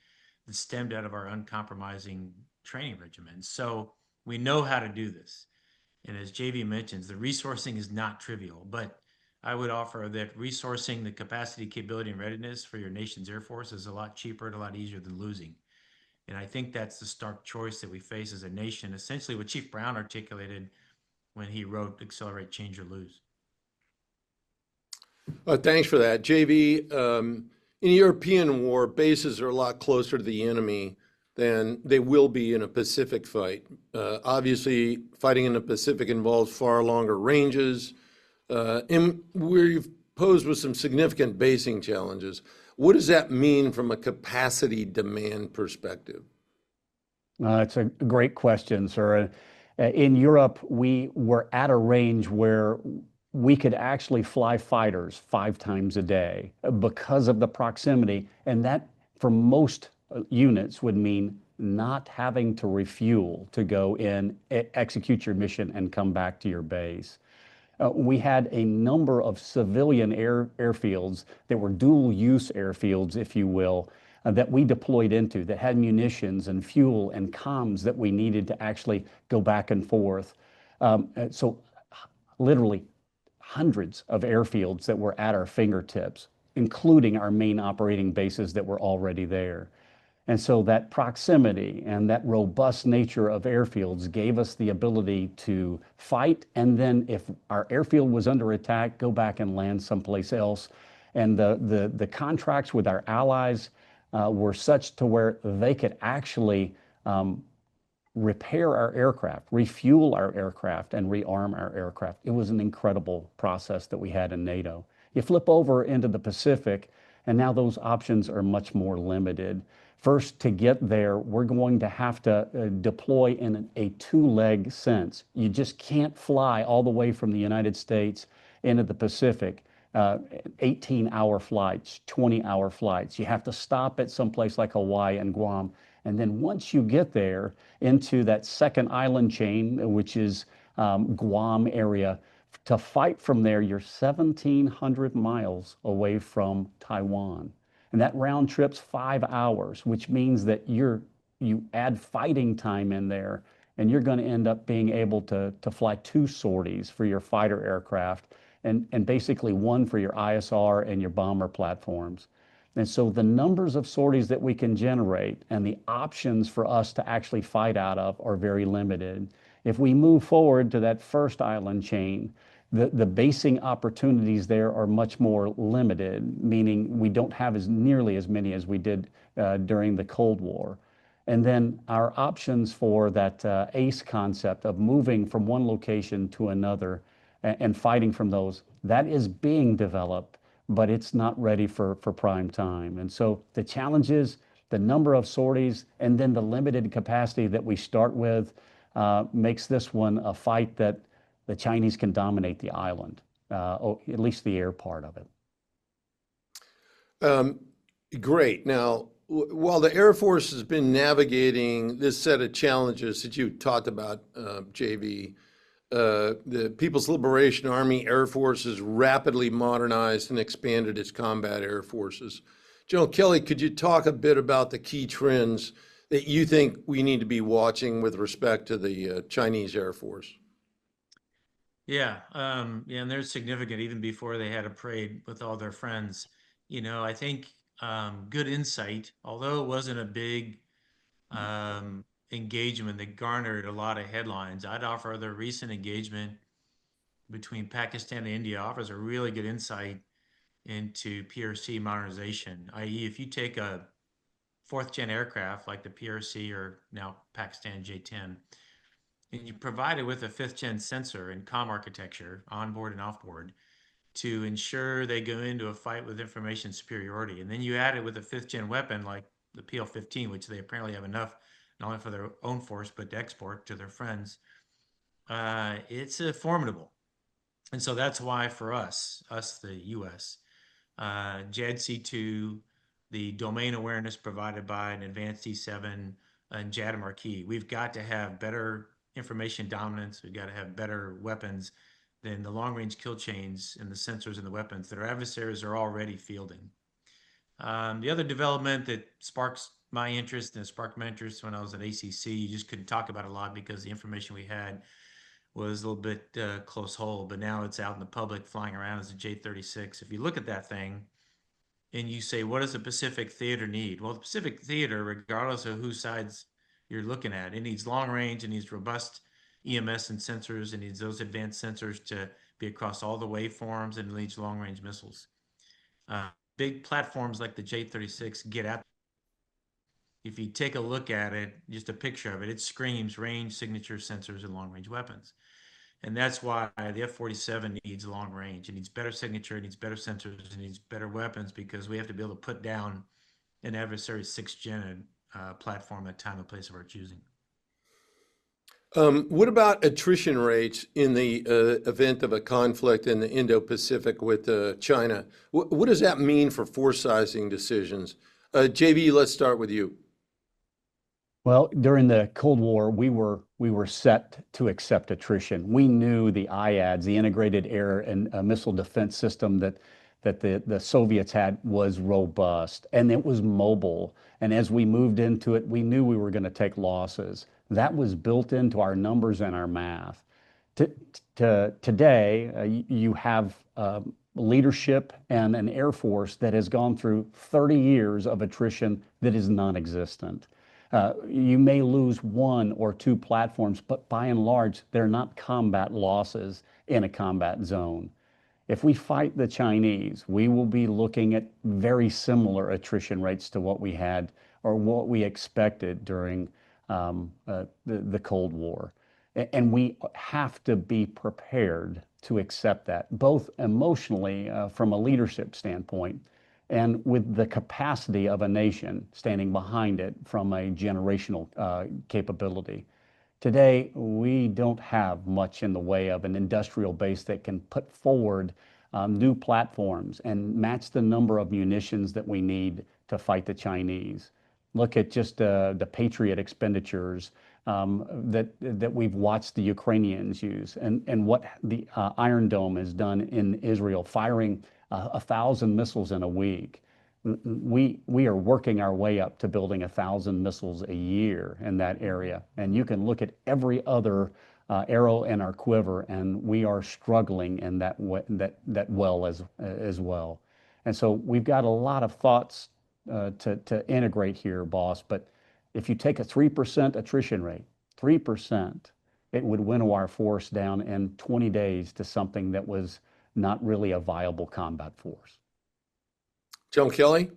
that stemmed out of our uncompromising training regimen. So we know how to do this. And as JV mentions, the resourcing is not trivial, but I would offer that resourcing the capacity, capability, and readiness for your nation's Air Force is a lot cheaper and a lot easier than losing. And I think that's the stark choice that we face as a nation, essentially what Chief Brown articulated when he wrote Accelerate, Change, or Lose. Thanks for that. JV, in a European war, bases are a lot closer to the enemy than they will be in a Pacific fight. Obviously, fighting in the Pacific involves far longer ranges, and we've posed with some significant basing challenges. What does that mean from a capacity demand perspective? It's a great question, sir. In Europe, we were at a range where we could actually fly fighters 5 times a day because of the proximity. And that, for most units, would mean not having to refuel to go in, execute your mission, and come back to your base. We had a number of civilian airfields that were dual-use airfields, if you will, that we deployed into, that had munitions and fuel and comms that we needed to actually go back and forth. So literally hundreds of airfields that were at our fingertips, including our main operating bases that were already there. And so that proximity and that robust nature of airfields gave us the ability to fight, and then if our airfield was under attack, go back and land someplace else. And the contracts with our allies were such to where they could actually repair our aircraft, refuel our aircraft, and rearm our aircraft. It was an incredible process that we had in NATO. You flip over into the Pacific, and now those options are much more limited. First, to get there, we're going to have to deploy in a 2-leg sense. You just can't fly all the way from the United States into the Pacific 18-hour flights, 20-hour flights. You have to stop at some place like Hawaii and Guam. And then once you get there into that second island chain, which is Guam area, to fight from there, you're 1,700 miles away from Taiwan. And that round trip's 5 hours, which means that you add fighting time in there, and you're going to end up being able to fly 2 sorties for your fighter aircraft and basically 1 for your ISR and your bomber platforms. And so the numbers of sorties that we can generate and the options for us to actually fight out of are very limited. If we move forward to that first island chain, the basing opportunities there are much more limited, meaning we don't have nearly as many as we did during the Cold War. And then our options for that ACE concept of moving from one location to another and fighting from those, that is being developed, but it's not ready for prime time. And so the challenge is the number of sorties and then the limited capacity that we start with makes this one a fight that the Chinese can dominate the island, or at least the air part of it. Great. Now, while the Air Force has been navigating this set of challenges that you talked about, JV, the People's Liberation Army Air Force has rapidly modernized and expanded its combat air forces. General Kelly, could you talk a bit about the key trends that you think we need to be watching with respect to the Chinese Air Force? Yeah, and they're significant even before they had a parade with all their friends. I think good insight, although it wasn't a big engagement that garnered a lot of headlines. I'd offer the recent engagement between Pakistan and India offers a really good insight into PRC modernization, i.e., if you take a 4th gen aircraft like the PRC or now Pakistan J-10, and you provide it with a 5th gen sensor and comm architecture, onboard and offboard, to ensure they go into a fight with information superiority. And then you add it with a 5th gen weapon like the PL-15, which they apparently have enough not only for their own force, but to export to their friends. It's formidable. And so that's why for us, the US, JADC2, the domain awareness provided by an advanced E7 and JADM are key. We've got to have better information dominance. We've got to have better weapons than the long-range kill chains and the sensors and the weapons that our adversaries are already fielding. The other development that sparks my interest and sparked my interest when I was at ACC, you just couldn't talk about it a lot because the information we had was a little bit close hold, but now it's out in the public flying around as a J-36. If you look at that thing and you say, what does the Pacific Theater need? Well, the Pacific Theater, regardless of whose sides you're looking at, it needs long range, it needs robust EMS and sensors, it needs those advanced sensors to be across all the waveforms, and it needs long range missiles. Big platforms like the J-36 get at. If you take a look at it, just a picture of it, it screams range, signature, sensors, and long range weapons. And that's why the F-47 needs long range. It needs better signature, it needs better sensors, it needs better weapons, because we have to be able to put down an adversary's 6th gen platform at time and place of our choosing. What about attrition rates in the event of a conflict in the Indo-Pacific with China? What does that mean for force sizing decisions? JV, let's start with you. Well, during the Cold War, we were set to accept attrition. We knew the IADS, the integrated air and missile defense system that the Soviets had, was robust and it was mobile. And as we moved into it, we knew we were going to take losses. That was built into our numbers and our math. Today, you have leadership and an Air Force that has gone through 30 years of attrition that is non-existent. You may lose 1 or 2 platforms, but by and large, they're not combat losses in a combat zone. If we fight the Chinese, we will be looking at very similar attrition rates to what we had or what we expected during the Cold War. And we have to be prepared to accept that, both emotionally from a leadership standpoint and with the capacity of a nation standing behind it from a generational capability. Today, we don't have much in the way of an industrial base that can put forward new platforms, and match the number of munitions that we need to fight the Chinese. Look at just the Patriot expenditures that we've watched the Ukrainians use, and what the Iron Dome has done in Israel, firing 1,000 missiles in a week. We are working our way up to building 1,000 missiles a year in that area, and you can look at every other arrow in our quiver, and we are struggling in that well as well. And so we've got a lot of thoughts to integrate here, boss. But if you take a 3% attrition rate, 3%, it would winnow our force down in 20 days to something that was not really a viable combat force. John Kelly?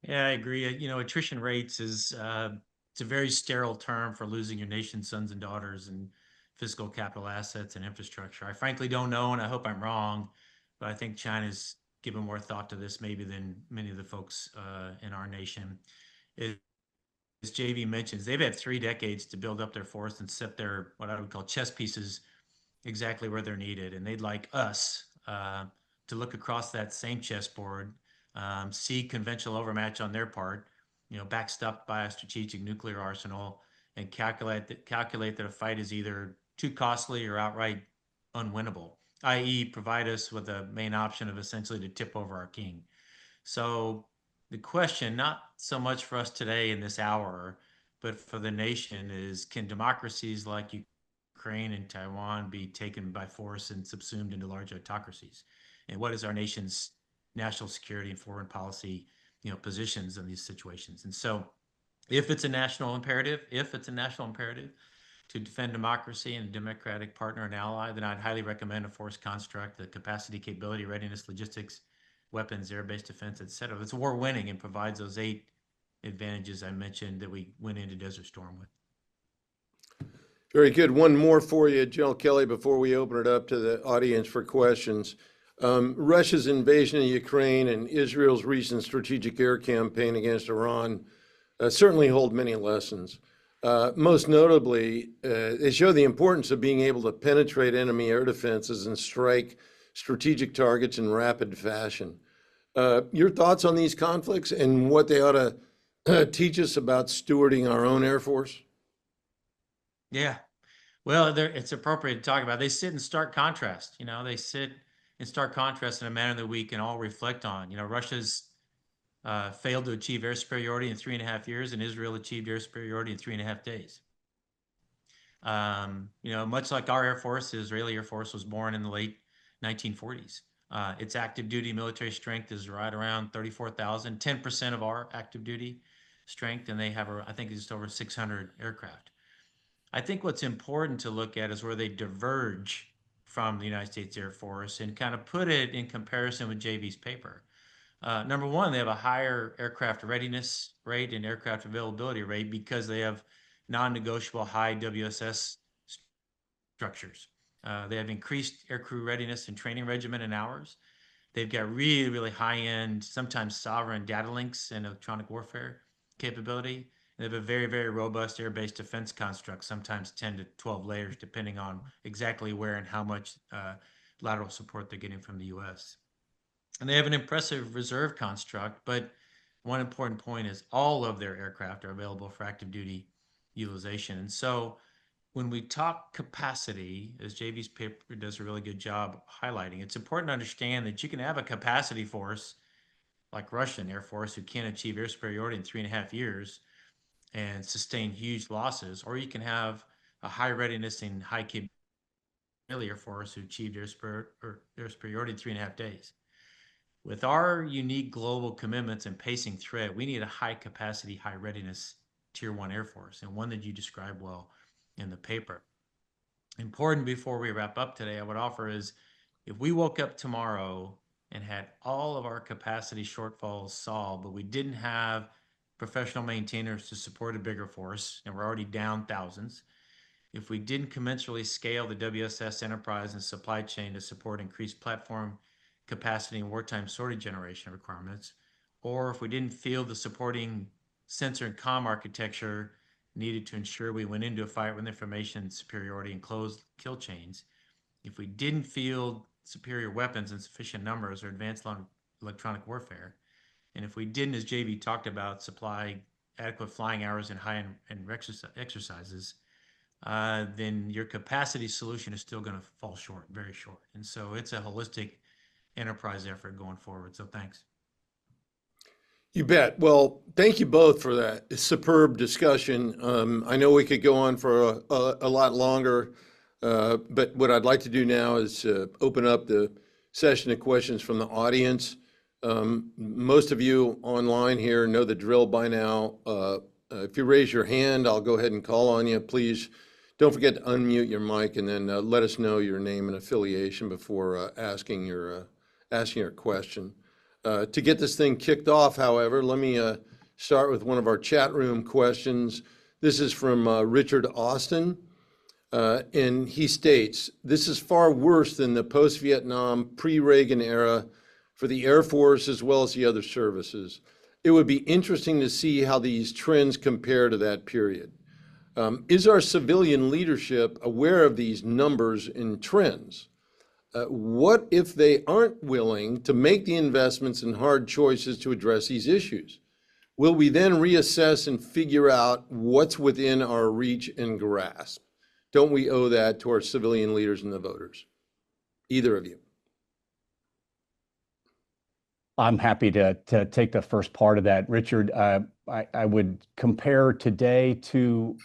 Yeah, I agree. Attrition rates is it's a very sterile term for losing your nation's sons and daughters and physical capital assets and infrastructure. I frankly don't know, and I hope I'm wrong, but I think China's given more thought to this maybe than many of the folks in our nation. As JV mentions, they've had 3 decades to build up their force and set their, what I would call, chess pieces exactly where they're needed. And they'd like us to look across that same chessboard, see conventional overmatch on their part, backstopped by a strategic nuclear arsenal, and calculate that a fight is either too costly or outright unwinnable, i.e. provide us with a main option of essentially to tip over our king. So the question, not so much for us today in this hour, but for the nation, is can democracies like Ukraine and Taiwan be taken by force and subsumed into large autocracies? And what is our nation's national security and foreign policy, positions in these situations? And so if it's a national imperative to defend democracy and a democratic partner and ally, then I'd highly recommend a force construct, the capacity, capability, readiness, logistics, weapons, air-based defense, et cetera. It's war winning and provides those 8 advantages I mentioned that we went into Desert Storm with. Very good. One more for you, General Kelly, before we open it up to the audience for questions. Russia's invasion of Ukraine and Israel's recent strategic air campaign against Iran certainly hold many lessons. Most notably, they show the importance of being able to penetrate enemy air defenses and strike strategic targets in rapid fashion. Your thoughts on these conflicts and what they ought to teach us about stewarding our own Air Force? Yeah. Well, it's appropriate to talk about. They sit in stark contrast. They sit in stark contrast in a manner that we can all reflect on. Russia's failed to achieve air superiority in 3.5 years, and Israel achieved air superiority in 3.5 days. Much like our Air Force, the Israeli Air Force was born in the late 1940s. Its active duty military strength is right around 34,000, 10% of our active duty strength, and they have, I think, just over 600 aircraft. I think what's important to look at is where they diverge from the United States Air Force and kind of put it in comparison with JV's paper. Number one, they have a higher aircraft readiness rate and aircraft availability rate because they have non-negotiable high WSS structures. They have increased aircrew readiness and training regimen and hours. They've got really, really high-end, sometimes sovereign data links and electronic warfare capability. They have a very, very robust air-based defense construct, sometimes 10 to 12 layers, depending on exactly where and how much lateral support they're getting from the U.S. And they have an impressive reserve construct, but one important point is all of their aircraft are available for active duty utilization. And so when we talk capacity, as JV's paper does a really good job highlighting, it's important to understand that you can have a capacity force like Russian Air Force who can't achieve air superiority in 3.5 years and sustain huge losses, or you can have a high readiness and high capability Air Force who achieved air superiority in 3.5 days. With our unique global commitments and pacing threat, we need a high capacity, high readiness Tier 1 Air Force, and one that you describe well in the paper. Important before we wrap up today, I would offer is if we woke up tomorrow and had all of our capacity shortfalls solved, but we didn't have professional maintainers to support a bigger force, and we're already down thousands, if we didn't commensurately scale the WSS enterprise and supply chain to support increased platform capacity and wartime sortie generation requirements, or if we didn't field the supporting sensor and comm architecture needed to ensure we went into a fight with information superiority and closed kill chains, if we didn't field superior weapons in sufficient numbers or advanced electronic warfare. And if we didn't, as JV talked about, supply adequate flying hours and high-end exercises, then your capacity solution is still going to fall short, very short. And so it's a holistic enterprise effort going forward. So thanks. You bet. Well, thank you both for that superb discussion. I know we could go on for a lot longer, but what I'd like to do now is open up the session to questions from the audience. Most of you online here know the drill by now. If you raise your hand, I'll go ahead and call on you. Please don't forget to unmute your mic and then let us know your name and affiliation before asking your question. To get this thing kicked off, however, let me start with one of our chat room questions. This is from Richard Austin, and he states, this is far worse than the post-Vietnam, pre-Reagan era for the Air Force as well as the other services. It would be interesting to see how these trends compare to that period. Is our civilian leadership aware of these numbers and trends? What if they aren't willing to make the investments and hard choices to address these issues? Will we then reassess and figure out what's within our reach and grasp? Don't we owe that to our civilian leaders and the voters? Either of you. I'm happy to take the first part of that. Richard, I would compare today to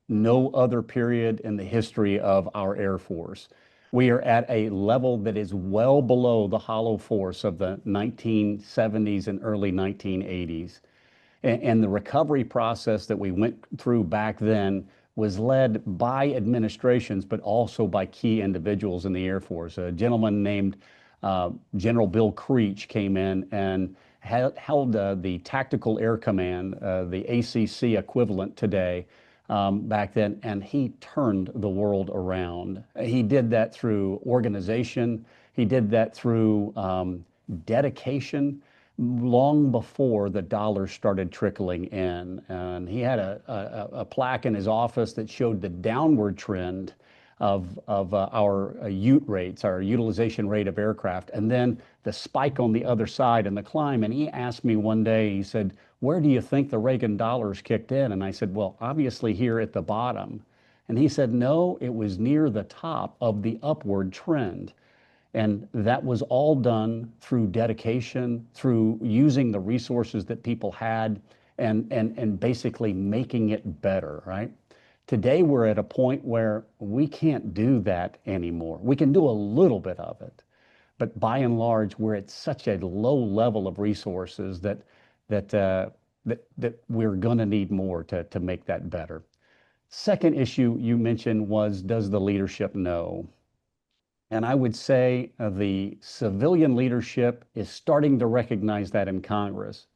no other period in the history of our Air Force. We are at a level that is well below the hollow force of the 1970s and early 1980s. And the recovery process that we went through back then was led by administrations, but also by key individuals in the Air Force. A gentleman named General Bill Creech came in and held the Tactical Air Command, the ACC equivalent today, back then, and he turned the world around. He did that through organization. He did that through dedication long before the dollars started trickling in. And he had a plaque in his office that showed the downward trend of our UT rates, our utilization rate of aircraft, and then the spike on the other side and the climb. And he asked me one day, he said, where do you think the Reagan dollars kicked in? And I said, well, obviously here at the bottom. And he said, no, it was near the top of the upward trend. And that was all done through dedication, through using the resources that people had and basically making it better, right? Today, we're at a point where we can't do that anymore. We can do a little bit of it, but by and large, we're at such a low level of resources that we're going to need more to make that better. Second issue you mentioned was, does the leadership know? And I would say the civilian leadership is starting to recognize that in Congress,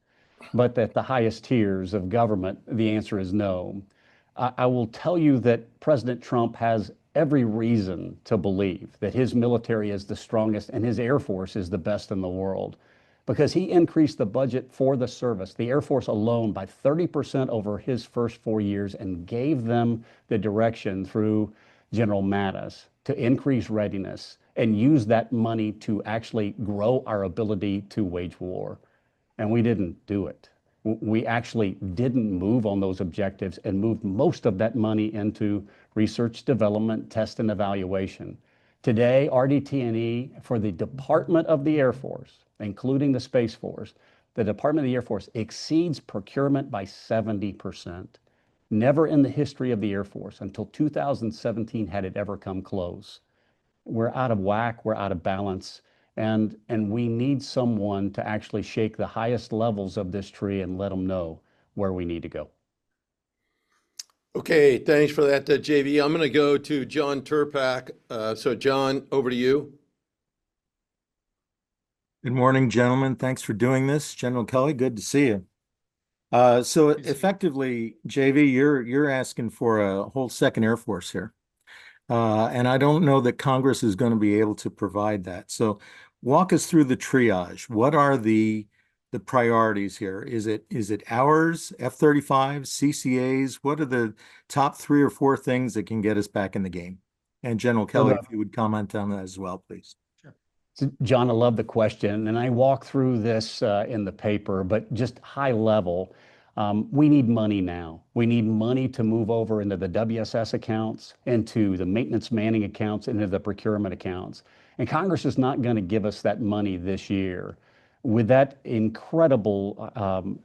but at the highest tiers of government, the answer is no. I will tell you that President Trump has every reason to believe that his military is the strongest and his Air Force is the best in the world, because he increased the budget for the service, the Air Force alone, by 30% over his first 4 years and gave them the direction through General Mattis to increase readiness and use that money to actually grow our ability to wage war. And we didn't do it. We actually didn't move on those objectives and moved most of that money into research, development, test, and evaluation. Today, RDT&E for the Department of the Air Force, including the Space Force, the Department of the Air Force exceeds procurement by 70%. Never in the history of the Air Force until 2017 had it ever come close. We're out of whack, we're out of balance. And we need someone to actually shake the highest levels of this tree and let them know where we need to go. Okay, thanks for that, JV. I'm going to go to John Turpak. So John, over to you. Good morning, gentlemen. Thanks for doing this. General Kelly, good to see you. So effectively, JV, you're asking for a whole second Air Force here. And I don't know that Congress is going to be able to provide that. So walk us through the triage. What are the priorities here? Is it ours, F-35s, CCAs? What are the top 3 or 4 things that can get us back in the game? And General Kelly, if you would comment on that as well, please. Sure. So, John, I love the question, and I walk through this in the paper, but just high level, we need money now. We need money to move over into the WSS accounts, into the maintenance manning accounts, into the procurement accounts. And Congress is not going to give us that money this year. With that incredible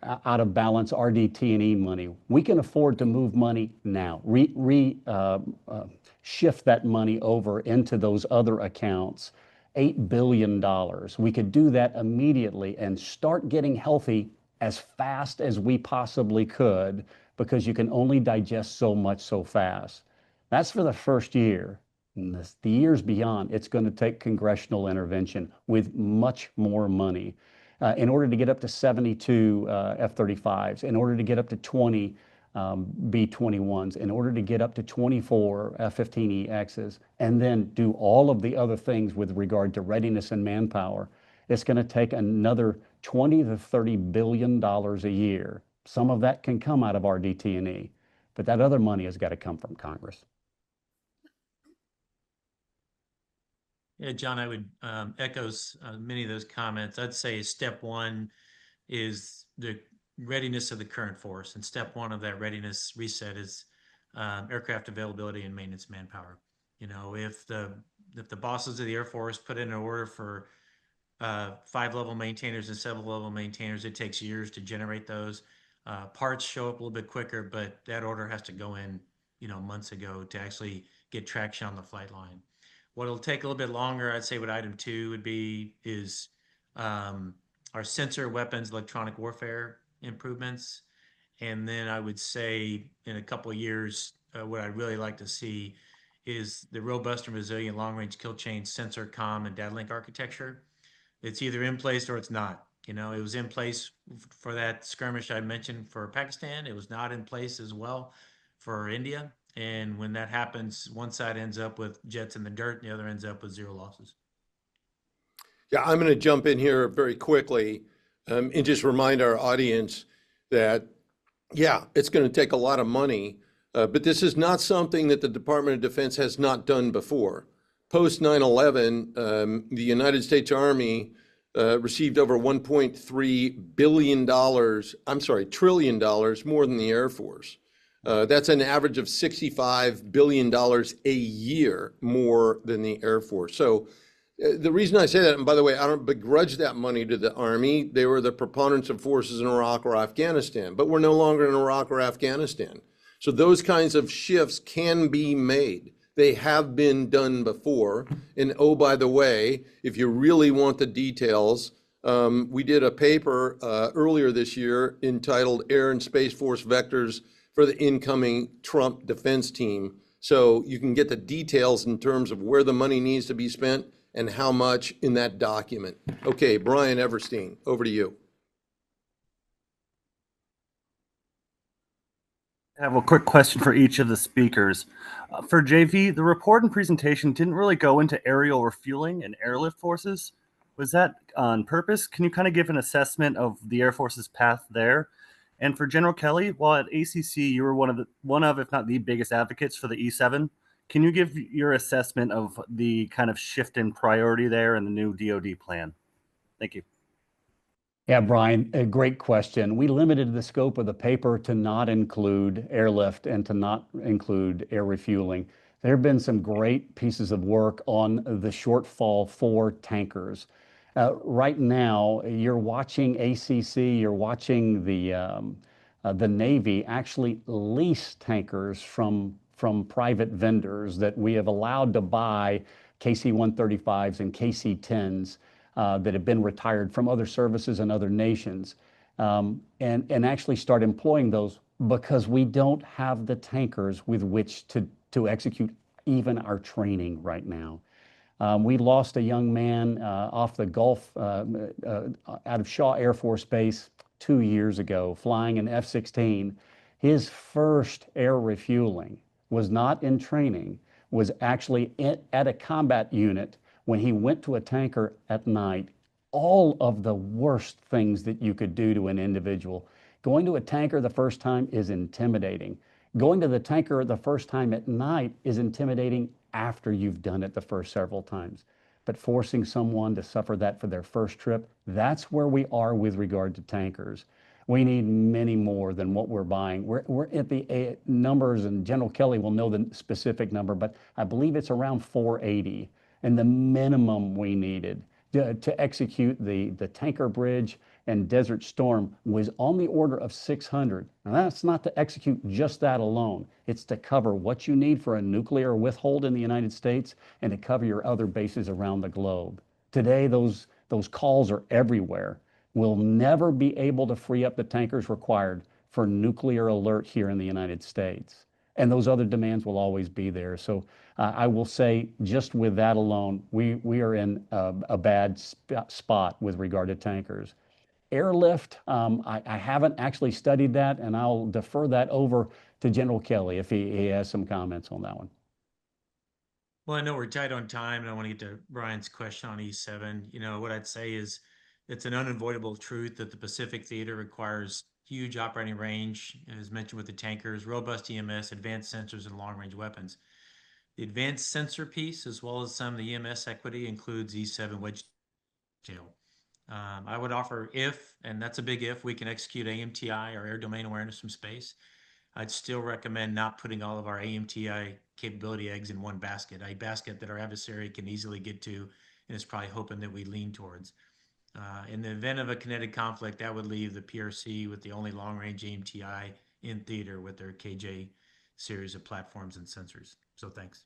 out of balance RDT&E money, we can afford to move money now, shift that money over into those other accounts. $8 billion. We could do that immediately and start getting healthy as fast as we possibly could, because you can only digest so much so fast. That's for the first year. And the years beyond, it's going to take congressional intervention with much more money. In order to get up to 72 F-35s, in order to get up to 20 B-21s, in order to get up to 24 F-15EXs, and then do all of the other things with regard to readiness and manpower, it's going to take another $20 to $30 billion a year. Some of that can come out of RDT&E, but that other money has got to come from Congress. Yeah, John, I would echo many of those comments. I'd say step one is the readiness of the current force. And step one of that readiness reset is aircraft availability and maintenance manpower. You know, if the bosses of the Air Force put in an order for 5-level maintainers and 7-level maintainers, it takes years to generate those. Parts show up a little bit quicker, but that order has to go in, you know, months ago to actually get traction on the flight line. What'll take a little bit longer, I'd say what item 2 would be, is our sensor weapons, electronic warfare improvements. And then I would say in a couple of years, what I'd really like to see is the robust and resilient long-range kill chain sensor, comm, and data link architecture. It's either in place or it's not. You know, it was in place for that skirmish I mentioned for Pakistan. It was not in place as well for India. And when that happens, one side ends up with jets in the dirt, and the other ends up with 0 losses. Yeah, I'm going to jump in here very quickly and just remind our audience that, yeah, it's going to take a lot of money, but this is not something that the Department of Defense has not done before. Post 9/11, the United States Army received over $1.3 billion, trillion dollars more than the Air Force. That's an average of $65 billion a year more than the Air Force. So the reason I say that, and by the way, I don't begrudge that money to the Army. They were the proponents of forces in Iraq or Afghanistan, but we're no longer in Iraq or Afghanistan. So those kinds of shifts can be made. They have been done before. And oh, by the way, if you really want the details, we did a paper earlier this year entitled Air and Space Force Vectors for the Incoming Trump Defense Team. So you can get the details in terms of where the money needs to be spent and how much in that document. Okay, Brian Everstein, over to you. I have a quick question for each of the speakers. For JV, the report and presentation didn't really go into aerial refueling and airlift forces. Was that on purpose? Can you kind of give an assessment of the Air Force's path there? And for General Kelly, while at ACC, you were one of, if not the biggest advocates for the E7, can you give your assessment of the kind of shift in priority there and the new DoD plan? Thank you. Yeah, Brian, a great question. We limited the scope of the paper to not include airlift and to not include air refueling. There have been some great pieces of work on the shortfall for tankers. Right now, you're watching ACC, you're watching the Navy actually lease tankers from private vendors that we have allowed to buy KC-135s and KC-10s that have been retired from other services and other nations, and actually start employing those, because we don't have the tankers with which to execute even our training right now. We lost a young man off the Gulf out of Shaw Air Force Base 2 years ago, flying an F-16. His first air refueling was not in training, was actually at a combat unit when he went to a tanker at night. All of the worst things that you could do to an individual. Going to a tanker the first time is intimidating. Going to the tanker the first time at night is intimidating after you've done it the first several times. but forcing someone to suffer that for their first trip, that's where we are with regard to tankers. We need many more than what we're buying. We're at the numbers, and General Kelly will know the specific number, but I believe it's around 480. And the minimum we needed to execute the tanker bridge and Desert Storm was on the order of 600. Now that's not to execute just that alone. It's to cover what you need for a nuclear withhold in the United States and to cover your other bases around the globe. Today, those calls are everywhere. We'll never be able to free up the tankers required for nuclear alert here in the United States. And those other demands will always be there. So I will say, just with that alone, we are in a bad spot with regard to tankers. Airlift, I haven't actually studied that, and I'll defer that over to General Kelly if he has some comments on that one. Well, I know we're tight on time, and I want to get to Brian's question on E7. You know, what I'd say is it's an unavoidable truth that the Pacific Theater requires huge operating range, as mentioned with the tankers, robust EMS, advanced sensors, and long-range weapons. The advanced sensor piece, as well as some of the EMS equity, includes E7 wedge tail. I would offer if, and that's a big if, we can execute AMTI or air domain awareness from space, I'd still recommend not putting all of our AMTI capability eggs in one basket, a basket that our adversary can easily get to and is probably hoping that we lean towards. In the event of a kinetic conflict, that would leave the PRC with the only long-range AMTI in theater with their KJ series of platforms and sensors. So thanks.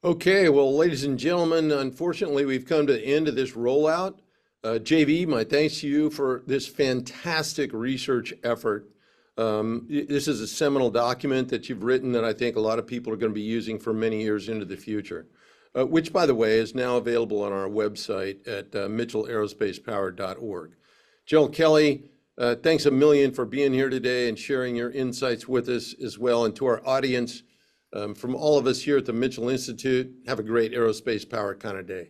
Okay, well, ladies and gentlemen, unfortunately, we've come to the end of this rollout. JV, my thanks to you for this fantastic research effort. This is a seminal document that you've written that I think a lot of people are going to be using for many years into the future, which, by the way, is now available on our website at mitchellaerospacepower.org. General Kelly, thanks a million for being here today and sharing your insights with us as well. And to our audience, from all of us here at the Mitchell Institute, have a great aerospace power kind of day.